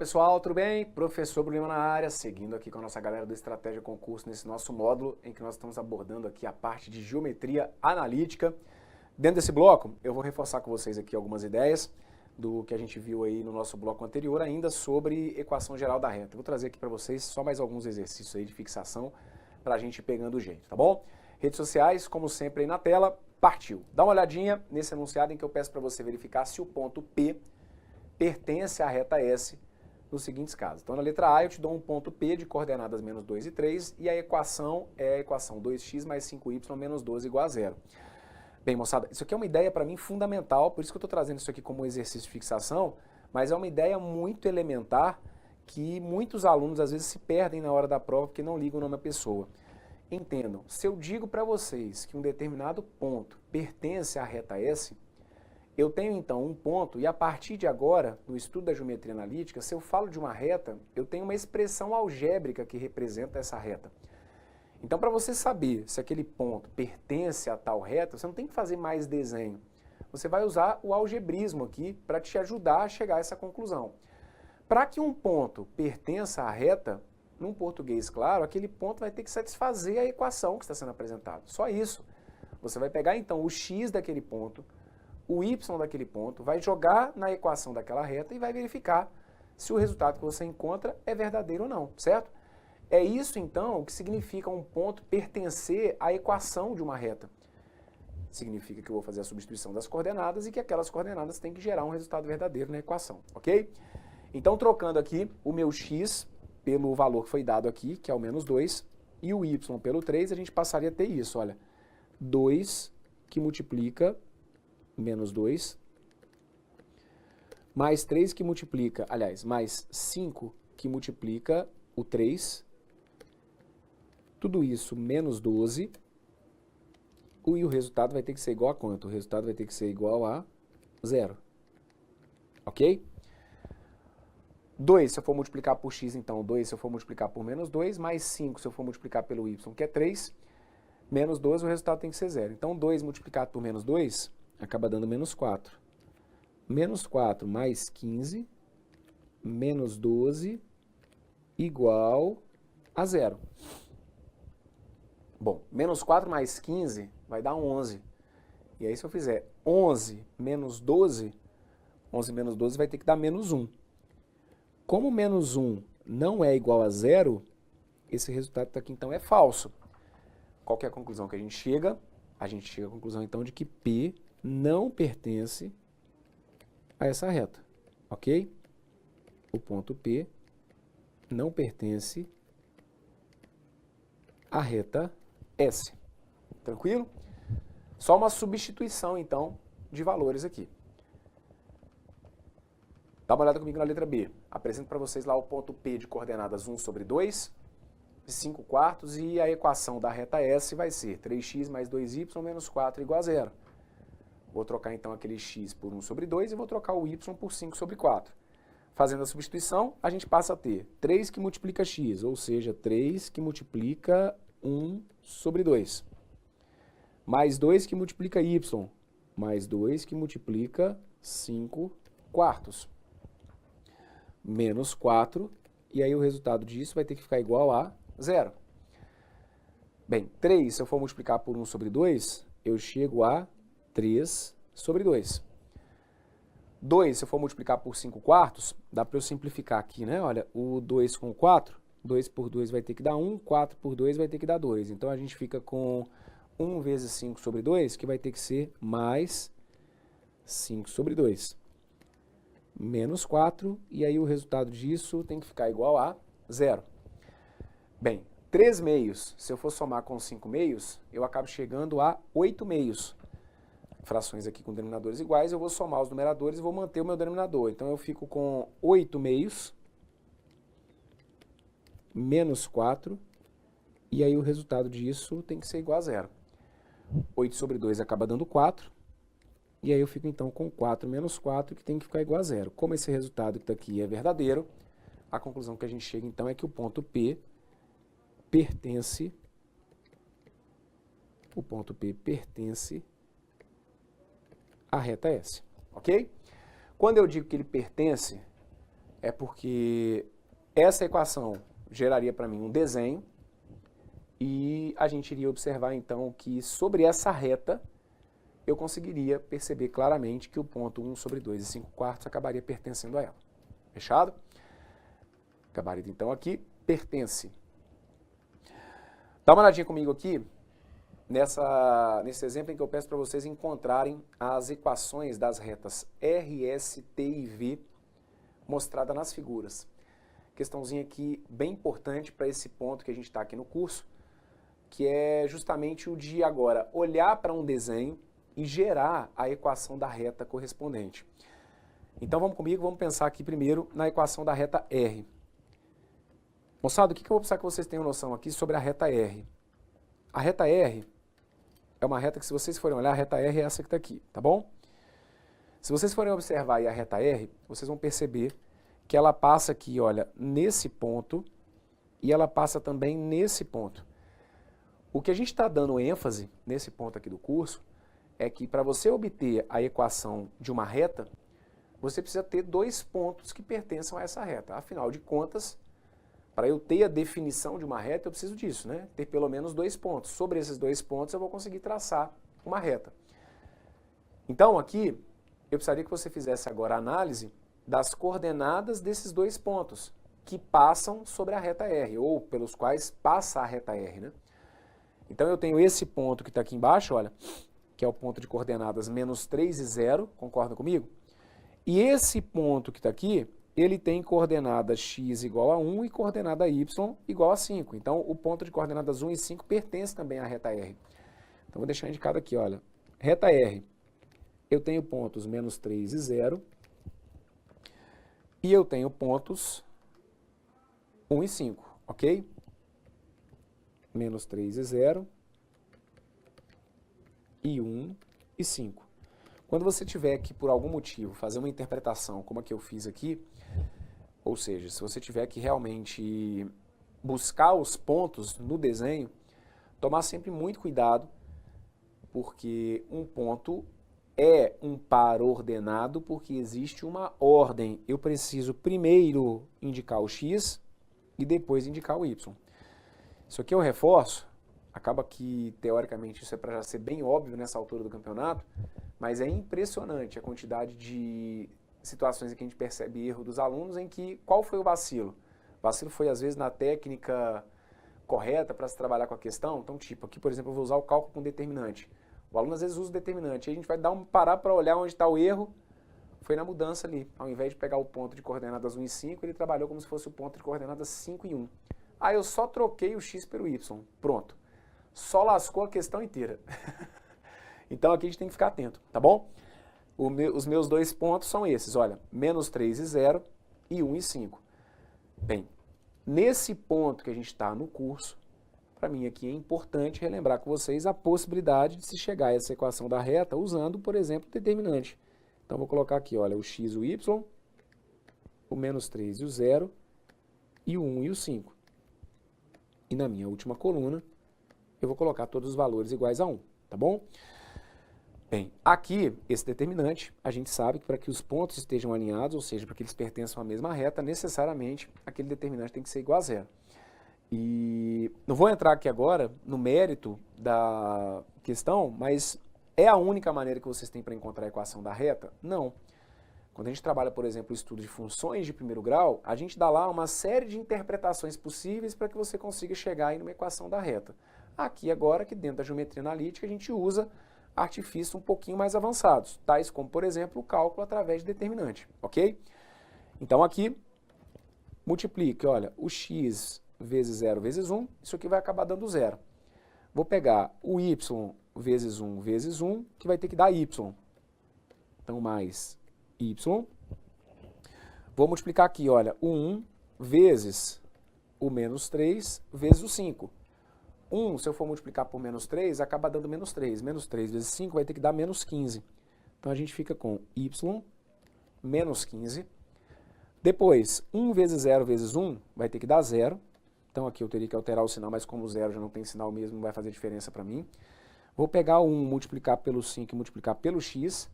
pessoal, tudo bem? Professor Bruno na área, seguindo aqui com a nossa galera do Estratégia Concurso nesse nosso módulo em que nós estamos abordando aqui a parte de geometria analítica. Dentro desse bloco, eu vou reforçar com vocês aqui algumas ideias do que a gente viu aí no nosso bloco anterior, ainda sobre equação geral da reta. Vou trazer aqui para vocês só mais alguns exercícios aí de fixação para a gente ir pegando o jeito, tá bom? Redes sociais, como sempre aí na tela, partiu. Dá uma olhadinha nesse enunciado em que eu peço para você verificar se o ponto P pertence à reta S nos seguintes casos. Então, na letra A, eu te dou um ponto P de coordenadas menos 2 e 3, e a equação é a equação 2x mais 5y menos 12 igual a zero. Bem, moçada, isso aqui é uma ideia para mim fundamental, por isso que eu estou trazendo isso aqui como exercício de fixação, mas é uma ideia muito elementar que muitos alunos às vezes se perdem na hora da prova porque não ligam o nome da pessoa. Entendam, se eu digo para vocês que um determinado ponto pertence à reta S, eu tenho então um ponto e a partir de agora, no estudo da geometria analítica, se eu falo de uma reta, eu tenho uma expressão algébrica que representa essa reta. Então, para você saber se aquele ponto pertence a tal reta, você não tem que fazer mais desenho. Você vai usar o algebrismo aqui para te ajudar a chegar a essa conclusão. Para que um ponto pertença à reta, num português claro, aquele ponto vai ter que satisfazer a equação que está sendo apresentada. Só isso. Você vai pegar então o x daquele ponto, o y daquele ponto, vai jogar na equação daquela reta e vai verificar se o resultado que você encontra é verdadeiro ou não, certo? É isso então que significa um ponto pertencer à equação de uma reta. Significa que eu vou fazer a substituição das coordenadas e que aquelas coordenadas têm que gerar um resultado verdadeiro na equação, ok? Então, trocando aqui o meu x pelo valor que foi dado aqui, que é o menos 2, e o y pelo 3, a gente passaria a ter isso, olha, 2 que multiplica menos 2, mais 3 que multiplica, aliás, mais 5 que multiplica o 3, tudo isso menos 12, e o resultado vai ter que ser igual a quanto? O resultado vai ter que ser igual a 0, ok? 2 se eu for multiplicar por x, então 2 se eu for multiplicar por menos 2, mais 5 se eu for multiplicar pelo y, que é 3, menos 12, o resultado tem que ser 0. Então 2 multiplicado por menos 2 acaba dando menos 4. Menos 4 mais 15, menos 12, igual a 0. Bom, menos 4 mais 15 vai dar 11. E aí se eu fizer 11 menos 12, 11 menos 12 vai ter que dar menos 1. Como menos 1 não é igual a 0, esse resultado aqui então é falso. Qual que é a conclusão que a gente chega? A gente chega à conclusão então de que P não pertence a essa reta, ok? O ponto P não pertence à reta S. Tranquilo? Só uma substituição, então, de valores aqui. Dá uma olhada comigo na letra B. Apresento para vocês lá o ponto P de coordenadas 1 sobre 2, de 5 quartos, e a equação da reta S vai ser 3x mais 2y menos 4 igual a 0. Vou trocar então aquele x por 1 sobre 2 e vou trocar o y por 5 sobre 4. Fazendo a substituição, a gente passa a ter 3 que multiplica x, ou seja, 3 que multiplica 1 sobre 2. Mais 2 que multiplica y, mais 2 que multiplica 5 quartos. Menos 4, e aí o resultado disso vai ter que ficar igual a 0. Bem, 3, se eu for multiplicar por 1 sobre 2, eu chego a 3 sobre 2. 2, se eu for multiplicar por 5 quartos, dá para eu simplificar aqui, né? Olha, o 2 com 4, 2 por 2 vai ter que dar 1, 4 por 2 vai ter que dar 2. Então, a gente fica com 1 vezes 5 sobre 2, que vai ter que ser mais 5 sobre 2. Menos 4, e aí o resultado disso tem que ficar igual a 0. Bem, 3 meios, se eu for somar com 5 meios, eu acabo chegando a 8 meios. Frações aqui com denominadores iguais, eu vou somar os numeradores e vou manter o meu denominador. Então, eu fico com 8 meios, menos 4, e aí o resultado disso tem que ser igual a 0. 8 sobre 2 acaba dando 4, e aí eu fico então com 4 menos 4, que tem que ficar igual a 0. Como esse resultado que está aqui é verdadeiro, a conclusão que a gente chega então é que o ponto P pertence, à reta S, ok? Quando eu digo que ele pertence, é porque essa equação geraria para mim um desenho e a gente iria observar então que sobre essa reta eu conseguiria perceber claramente que o ponto 1 sobre 2 e 5/4 acabaria pertencendo a ela. Fechado? Gabarito então aqui pertence. Dá uma olhadinha comigo aqui nesse exemplo em que eu peço para vocês encontrarem as equações das retas R, S, T e V mostrada nas figuras. Questãozinha aqui bem importante para esse ponto que a gente está aqui no curso, que é justamente o de agora olhar para um desenho e gerar a equação da reta correspondente. Então vamos comigo, vamos pensar aqui primeiro na equação da reta R. Moçada, o que eu vou precisar que vocês tenham noção aqui sobre a reta R? A reta R é uma reta que, se vocês forem olhar, a reta R é essa que está aqui, tá bom? Se vocês forem observar aí a reta R, vocês vão perceber que ela passa aqui, olha, nesse ponto e ela passa também nesse ponto. O que a gente está dando ênfase nesse ponto aqui do curso é que para você obter a equação de uma reta, você precisa ter dois pontos que pertençam a essa reta. Afinal de contas, para eu ter a definição de uma reta, eu preciso disso, né? Ter pelo menos dois pontos. Sobre esses dois pontos, eu vou conseguir traçar uma reta. Então, aqui, eu precisaria que você fizesse agora a análise das coordenadas desses dois pontos, que passam sobre a reta R, ou pelos quais passa a reta R, né? Então, eu tenho esse ponto que está aqui embaixo, olha, que é o ponto de coordenadas menos 3 e 0, concorda comigo? E esse ponto que está aqui, ele tem coordenada x igual a 1 e coordenada y igual a 5. Então, o ponto de coordenadas 1 e 5 pertence também à reta R. Então, vou deixar indicado aqui, olha, reta R, eu tenho pontos menos 3 e 0, e eu tenho pontos 1 e 5, ok? Menos 3 e 0, e 1 e 5. Quando você tiver que, por algum motivo, fazer uma interpretação como a que eu fiz aqui, ou seja, se você tiver que realmente buscar os pontos no desenho, tomar sempre muito cuidado, porque um ponto é um par ordenado porque existe uma ordem. Eu preciso primeiro indicar o x e depois indicar o y. Isso aqui eu reforço, acaba que, teoricamente, isso é para já ser bem óbvio nessa altura do campeonato, mas é impressionante a quantidade de situações em que a gente percebe erro dos alunos em que, qual foi o vacilo? O vacilo foi, às vezes, na técnica correta para se trabalhar com a questão. Então, tipo, aqui, por exemplo, eu vou usar o cálculo com determinante. O aluno, às vezes, usa o determinante. Aí a gente vai parar para olhar onde está o erro. Foi na mudança ali. Ao invés de pegar o ponto de coordenadas 1 e 5, ele trabalhou como se fosse o ponto de coordenadas 5 e 1. Aí eu só troquei o x pelo y. Pronto. Só lascou a questão inteira. Então aqui a gente tem que ficar atento, tá bom? Os meus dois pontos são esses, olha, menos 3 e 0 e 1 e 5. Bem, nesse ponto que a gente está no curso, para mim aqui é importante relembrar com vocês a possibilidade de se chegar a essa equação da reta usando, por exemplo, o determinante. Então vou colocar aqui, olha, o x e o y, o menos 3 e o 0, e o 1 e o 5. E na minha última coluna, eu vou colocar todos os valores iguais a 1, tá bom? Bem, aqui, esse determinante, a gente sabe que para que os pontos estejam alinhados, ou seja, para que eles pertençam à mesma reta, necessariamente aquele determinante tem que ser igual a 0. E não vou entrar aqui agora no mérito da questão, mas é a única maneira que vocês têm para encontrar a equação da reta? Não. Quando a gente trabalha, por exemplo, o estudo de funções de primeiro grau, a gente dá lá uma série de interpretações possíveis para que você consiga chegar aí numa equação da reta. Aqui agora, que dentro da geometria analítica, a gente usa artifícios um pouquinho mais avançados, tais como, por exemplo, o cálculo através de determinante, ok? Então aqui, multiplique, olha, o x vezes 0 vezes 1, isso aqui vai acabar dando 0. Vou pegar o y vezes 1, que vai ter que dar y. Então, mais y. Vou multiplicar aqui, olha, o 1 vezes o menos 3 vezes o 5. 1, se eu for multiplicar por menos 3, acaba dando menos 3. Menos 3 vezes 5 vai ter que dar menos 15. Então, a gente fica com y menos 15. Depois, 1 vezes 0 vezes 1 vai ter que dar 0. Então, aqui eu teria que alterar o sinal, mas como 0 já não tem sinal mesmo, não vai fazer diferença para mim. Vou pegar o 1, multiplicar pelo 5 e multiplicar pelo x.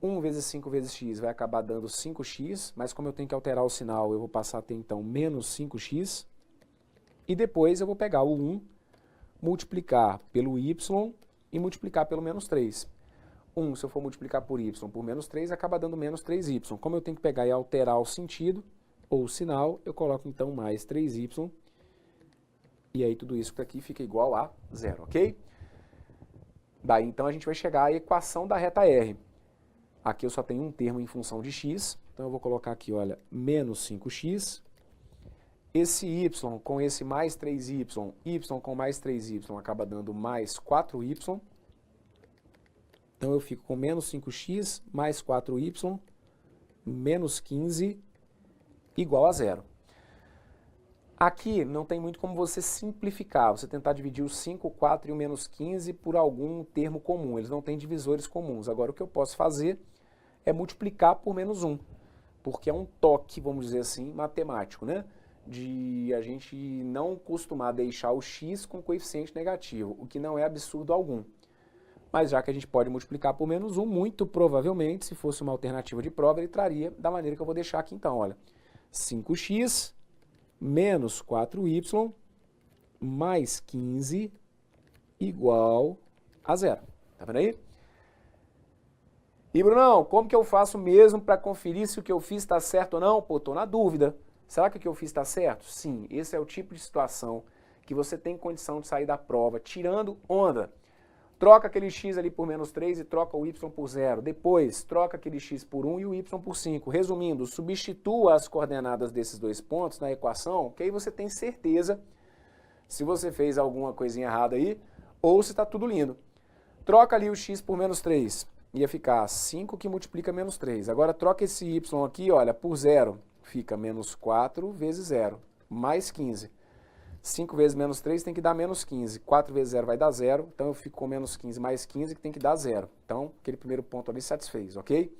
1 vezes 5 vezes x vai acabar dando 5x, mas como eu tenho que alterar o sinal, eu vou passar a ter então menos 5x. E depois eu vou pegar o 1, multiplicar pelo y e multiplicar pelo menos 3. 1, se eu for multiplicar por y por menos 3, acaba dando menos 3y. Como eu tenho que pegar e alterar o sentido, ou o sinal, eu coloco então mais 3y. E aí tudo isso aqui fica igual a zero, ok? Daí então a gente vai chegar à equação da reta R. Aqui eu só tenho um termo em função de x, então eu vou colocar aqui, olha, menos 5x. Esse y com esse mais 3y, y com mais 3y acaba dando mais 4y. Então eu fico com menos 5x mais 4y menos 15 igual a zero. Aqui não tem muito como você simplificar, você tentar dividir o 5, o 4 e o menos 15 por algum termo comum. Eles não têm divisores comuns. Agora o que eu posso fazer é multiplicar por menos 1, porque é um toque, vamos dizer assim, matemático, né? De a gente não costumar deixar o x com coeficiente negativo, o que não é absurdo algum. Mas já que a gente pode multiplicar por menos 1, muito provavelmente, se fosse uma alternativa de prova, ele traria da maneira que eu vou deixar aqui então, olha, 5x menos 4y mais 15 igual a zero. Tá vendo aí? E Brunão, como que eu faço mesmo para conferir se o que eu fiz está certo ou não? Pô, tô na dúvida. Será que o que eu fiz está certo? Sim, esse é o tipo de situação que você tem condição de sair da prova tirando onda. Troca aquele x ali por menos 3 e troca o y por 0. Depois, troca aquele x por 1 e o y por 5. Resumindo, substitua as coordenadas desses dois pontos na equação, que aí você tem certeza se você fez alguma coisinha errada aí ou se está tudo lindo. Troca ali o x por menos 3. Ia ficar 5 que multiplica menos 3. Agora troca esse y aqui, olha, por 0. Fica menos 4 vezes 0, mais 15. 5 vezes menos 3 tem que dar menos 15. 4 vezes 0 vai dar 0, então eu fico com menos 15 mais 15 que tem que dar 0. Então, aquele primeiro ponto ali satisfez, ok?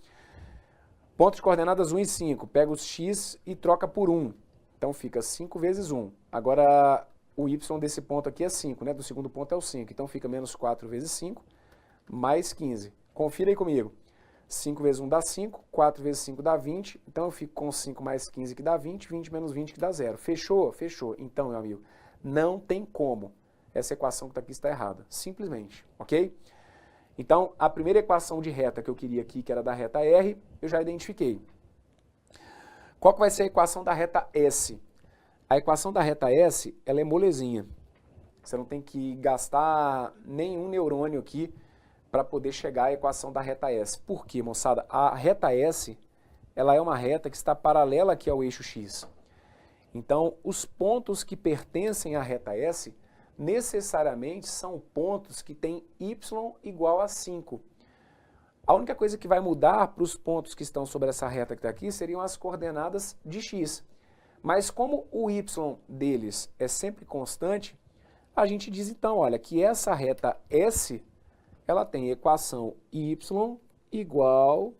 Pontos de coordenadas 1 e 5. Pega os x e troca por 1. Então fica 5 vezes 1. Agora, o y desse ponto aqui é 5, né? Do segundo ponto é o 5. Então fica menos 4 vezes 5, mais 15. Confira aí comigo. 5 vezes 1 dá 5, 4 vezes 5 dá 20, então eu fico com 5 mais 15 que dá 20, 20 menos 20 que dá 0. Fechou? Fechou. Então, meu amigo, não tem como. Essa equação que está aqui está errada. Simplesmente, ok? Então, a primeira equação de reta que eu queria aqui, que era da reta R, eu já identifiquei. Qual que vai ser a equação da reta S? A equação da reta S, ela é molezinha. Você não tem que gastar nenhum neurônio aqui para poder chegar à equação da reta S. Por quê, moçada? A reta S, ela é uma reta que está paralela aqui ao eixo X. Então, os pontos que pertencem à reta S, necessariamente são pontos que têm y igual a 5. A única coisa que vai mudar para os pontos que estão sobre essa reta que está aqui seriam as coordenadas de x. Mas como o y deles é sempre constante, a gente diz então, olha, que essa reta S, ela tem equação y igual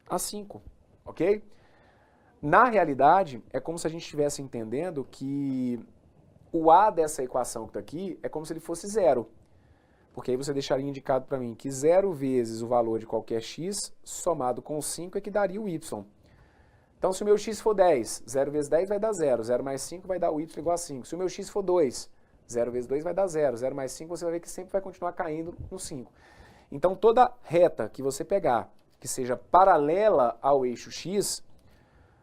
a 5, ok? Na realidade, é como se a gente estivesse entendendo que o a dessa equação que está aqui é como se ele fosse zero. Porque aí você deixaria indicado para mim que 0 vezes o valor de qualquer x somado com 5 é que daria o y. Então, se o meu x for 10, 0 vezes 10 vai dar 0, 0 mais 5 vai dar o y igual a 5. Se o meu x for 2, 0 vezes 2 vai dar 0, 0 mais 5 você vai ver que sempre vai continuar caindo no 5. Então, toda reta que você pegar, que seja paralela ao eixo x,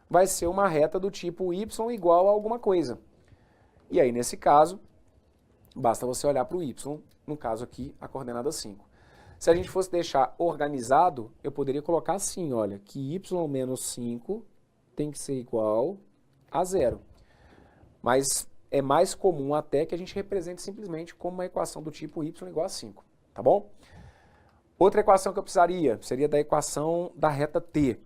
vai ser uma reta do tipo y igual a alguma coisa. E aí, nesse caso, basta você olhar para o y, no caso aqui, a coordenada 5. Se a gente fosse deixar organizado, eu poderia colocar assim, olha, que y menos 5 tem que ser igual a 0. Mas é mais comum até que a gente represente simplesmente como uma equação do tipo y igual a 5, tá bom? Outra equação que eu precisaria seria da equação da reta t.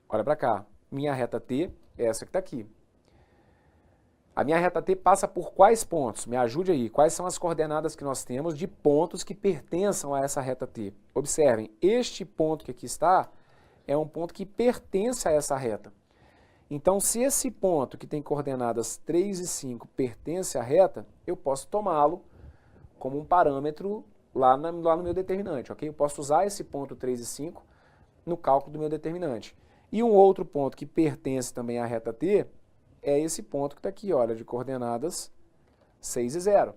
Olha para cá, minha reta t é essa que está aqui. A minha reta t passa por quais pontos? Me ajude aí. Quais são as coordenadas que nós temos de pontos que pertençam a essa reta t? Observem, este ponto que aqui está é um ponto que pertence a essa reta. Então, se esse ponto que tem coordenadas 3 e 5 pertence à reta, eu posso tomá-lo como um parâmetro lá no meu determinante, ok? Eu posso usar esse ponto 3 e 5 no cálculo do meu determinante. E um outro ponto que pertence também à reta T é esse ponto que está aqui, olha, de coordenadas 6 e 0.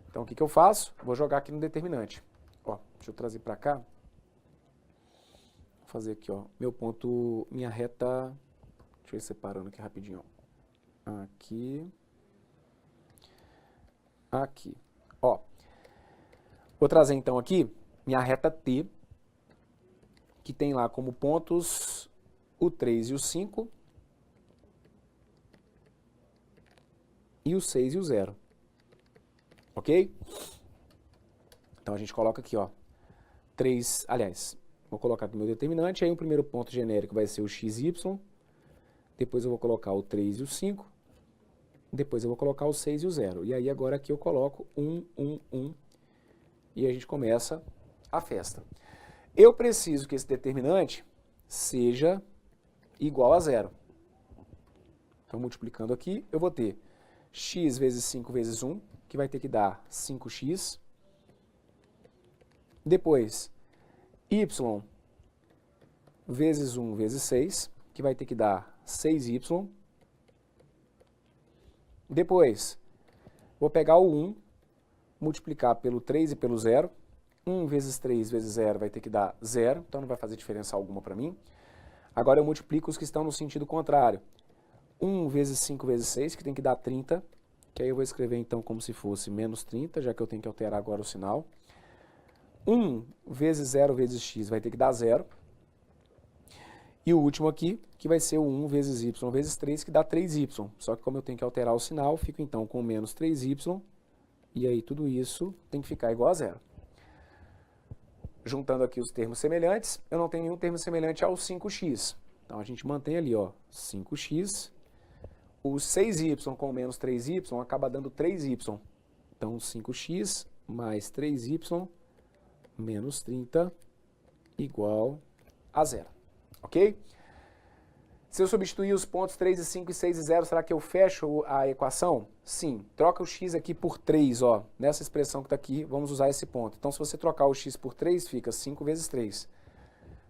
Então, o que eu faço? Vou jogar aqui no determinante. Ó, deixa eu trazer para cá. Vou fazer aqui, ó, meu ponto, minha reta... Deixa eu ir separando aqui rapidinho. Aqui. Aqui. Ó. Vou trazer então aqui minha reta T, que tem lá como pontos o 3 e o 5, e o 6 e o 0. Ok? Então a gente coloca aqui, ó, 3, aliás, vou colocar aqui o meu determinante, aí o primeiro ponto genérico vai ser o x, y, depois eu vou colocar o 3 e o 5, depois eu vou colocar o 6 e o 0. E aí agora aqui eu coloco 1, 1, 1, e a gente começa a festa. Eu preciso que esse determinante seja igual a 0. Então, multiplicando aqui, eu vou ter x vezes 5 vezes 1, que vai ter que dar 5x. Depois, y vezes 1 vezes 6, que vai ter que dar 6y. Depois, vou pegar o 1, multiplicar pelo 3 e pelo 0. 1 vezes 3 vezes 0 vai ter que dar 0, então não vai fazer diferença alguma para mim. Agora eu multiplico os que estão no sentido contrário. 1 vezes 5 vezes 6, que tem que dar 30, que aí eu vou escrever então como se fosse menos 30, já que eu tenho que alterar agora o sinal. 1 vezes 0 vezes x vai ter que dar 0. E o último aqui, que vai ser o 1 vezes y vezes 3, que dá 3y. Só que como eu tenho que alterar o sinal, fico então com menos 3y, e aí tudo isso tem que ficar igual a 0. Juntando aqui os termos semelhantes, eu não tenho nenhum termo semelhante ao 5x. Então a gente mantém ali, ó, 5x. O 6y com menos 3y acaba dando 3y. Então 5x mais 3y menos 30 igual a 0. Ok? Se eu substituir os pontos 3 e 5 e 6 e 0, será que eu fecho a equação? Sim. Troca o x aqui por 3, ó. Nessa expressão que está aqui, vamos usar esse ponto. Então, se você trocar o x por 3, fica 5 vezes 3.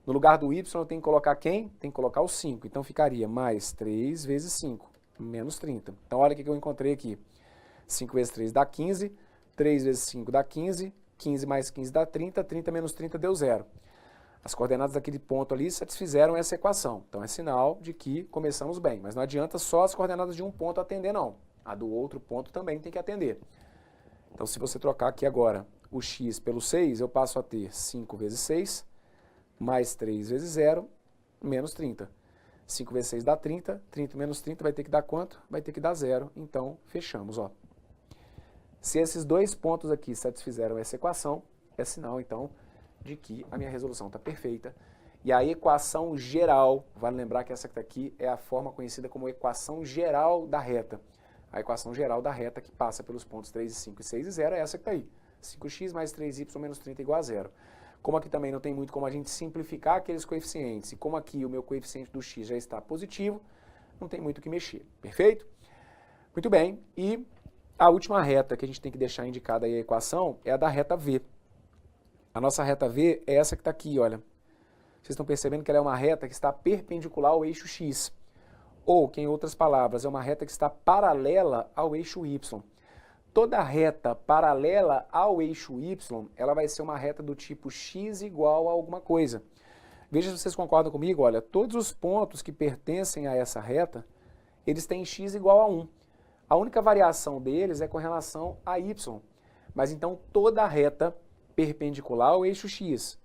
No lugar do y, eu tenho que colocar quem? Tem que colocar o 5. Então, ficaria mais 3 vezes 5, menos 30. Então, olha o que eu encontrei aqui. 5 vezes 3 dá 15, 3 vezes 5 dá 15, 15 mais 15 dá 30, 30 menos 30 deu 0. As coordenadas daquele ponto ali satisfizeram essa equação. Então é sinal de que começamos bem. Mas não adianta só as coordenadas de um ponto atender, não. A do outro ponto também tem que atender. Então se você trocar aqui agora o x pelo 6, eu passo a ter 5 vezes 6, mais 3 vezes 0, menos 30. 5 vezes 6 dá 30, 30 menos 30 vai ter que dar quanto? Vai ter que dar 0. Então fechamos, ó. Se esses dois pontos aqui satisfizeram essa equação, é sinal então de que a minha resolução está perfeita. E a equação geral, vale lembrar que essa que está aqui é a forma conhecida como equação geral da reta. A equação geral da reta que passa pelos pontos 3, 5, 6 e 0 é essa que está aí. 5x mais 3y menos 30 igual a 0. Como aqui também não tem muito como a gente simplificar aqueles coeficientes, e como aqui o meu coeficiente do x já está positivo, não tem muito o que mexer. Perfeito? Muito bem. E a última reta que a gente tem que deixar indicada aí a equação é a da reta V. A nossa reta V é essa que está aqui, olha. Vocês estão percebendo que ela é uma reta que está perpendicular ao eixo x. Ou, que em outras palavras, é uma reta que está paralela ao eixo y. Toda reta paralela ao eixo y, ela vai ser uma reta do tipo x igual a alguma coisa. Veja se vocês concordam comigo, olha, todos os pontos que pertencem a essa reta, eles têm x igual a 1. A única variação deles é com relação a y. Mas então toda reta perpendicular ao eixo x,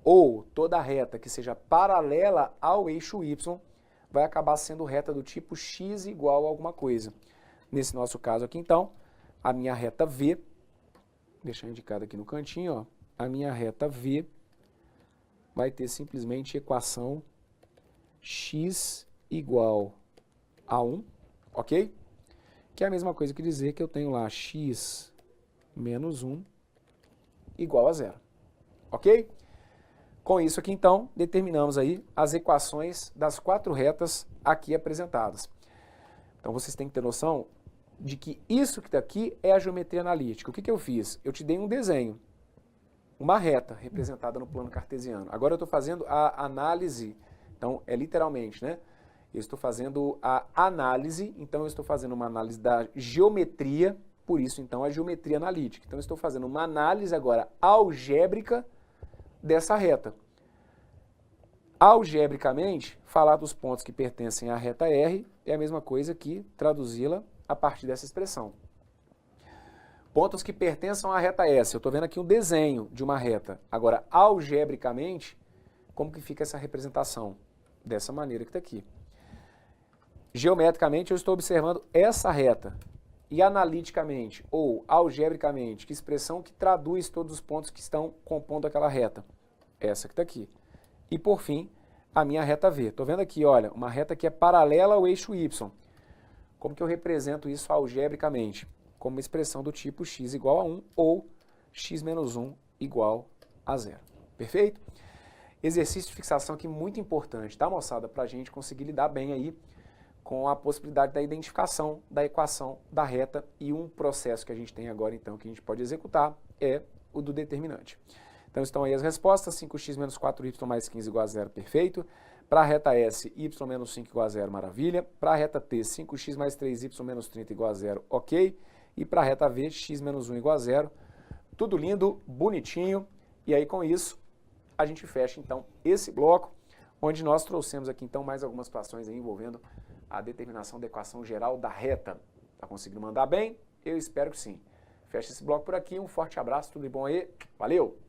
ou toda reta que seja paralela ao eixo y, vai acabar sendo reta do tipo x igual a alguma coisa. Nesse nosso caso aqui, então, a minha reta V, deixar indicado aqui no cantinho, ó, a minha reta V vai ter simplesmente equação x igual a 1, ok? Que é a mesma coisa que dizer que eu tenho lá x menos 1 igual a 0, ok? Com isso aqui, então, determinamos aí as equações das 4 retas aqui apresentadas. Então, vocês têm que ter noção de que isso que está aqui é a geometria analítica. O que eu fiz? Eu te dei um desenho. uma reta representada no plano cartesiano. Agora eu estou fazendo a análise, então é literalmente, né? Eu estou fazendo a análise, então eu estou fazendo uma análise da geometria, por isso então a geometria analítica. Então eu estou fazendo uma análise agora algébrica dessa reta. Algebricamente, falar dos pontos que pertencem à reta R é a mesma coisa que traduzi-la a partir dessa expressão. Pontos que pertençam à reta S. Eu estou vendo aqui um desenho de uma reta. Agora, algebricamente, como que fica essa representação? Dessa maneira que está aqui. Geometricamente, eu estou observando essa reta. E analiticamente, ou algebricamente, que expressão que traduz todos os pontos que estão compondo aquela reta? Essa que está aqui. E, por fim, a minha reta V. Estou vendo aqui, olha, uma reta que é paralela ao eixo Y. Como que eu represento isso algebricamente? Como uma expressão do tipo x igual a 1 ou x menos 1 igual a 0. Perfeito? Exercício de fixação aqui muito importante, tá, moçada? Para a gente conseguir lidar bem aí com a possibilidade da identificação da equação da reta, e um processo que a gente tem agora, então, que a gente pode executar é o do determinante. Então estão aí as respostas: 5x menos 4y mais 15 igual a 0, perfeito. Para a reta S, y menos 5 igual a 0, maravilha. Para a reta T, 5x mais 3y menos 30 igual a 0, ok. E para a reta V, x menos 1 igual a 0. Tudo lindo, bonitinho. E aí com isso, a gente fecha então esse bloco, onde nós trouxemos aqui então mais algumas situações aí envolvendo a determinação da equação geral da reta. Tá conseguindo mandar bem? Eu espero que sim. Fecha esse bloco por aqui, um forte abraço, tudo de bom aí, valeu!